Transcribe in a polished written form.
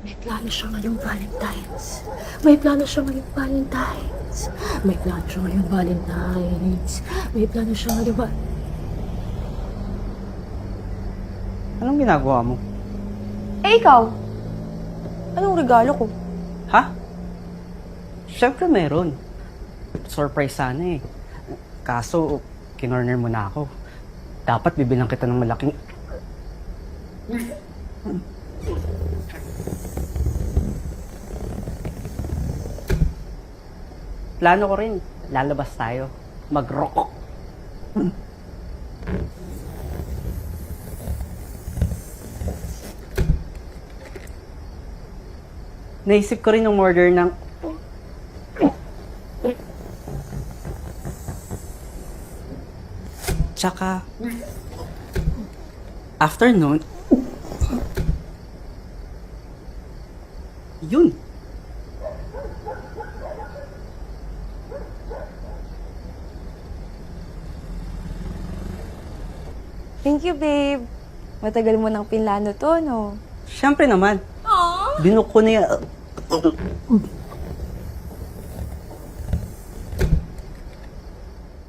May plano siya ngayong Valentine's. May plano siya ngayong Valentine's. May plano siya ngayong Valentine's. May plano siya ngayong Anong ginagawa mo? Eh, ikaw? Anong regalo ko? Ha? Siyempre meron. Surprise sana eh. Kaso, kinorner mo na ako. Dapat bibilang kita ng malaking... Plano ko rin. Lalabas tayo. Mag-rock. Naisip ko rin umorder ng... Tsaka... Afternoon... Yun. Thank you, babe. Matagal mo nang pinlano to, no? Siyempre naman. Aww! Binuko na yan.